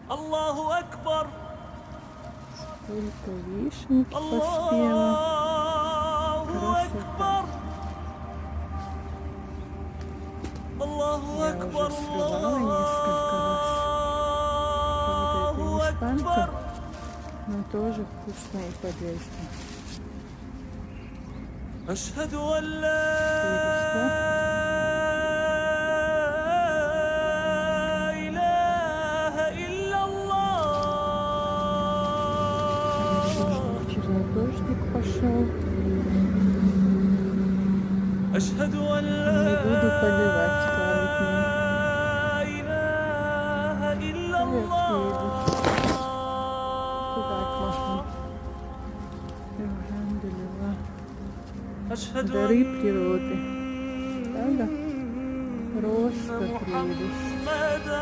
Аллаху Акбар. Сколько вишенки поспело. Аллаху Красота. Акбар. Аллаху Я Акбар. уже срывала несколько раз вот Аллаху эту вишпанку, Акбар. но тоже вкусно и полезно. أشهد أن لا إله إلا Хорошо, الله. что вчера дождик пошел. أشهد أن Не буду поливать пару дней. لا إله إلا Ой, الله. туда к машине. Альхамдулилlah. أشهد Дары أن природы. Правда? Просто прелесть. محمدا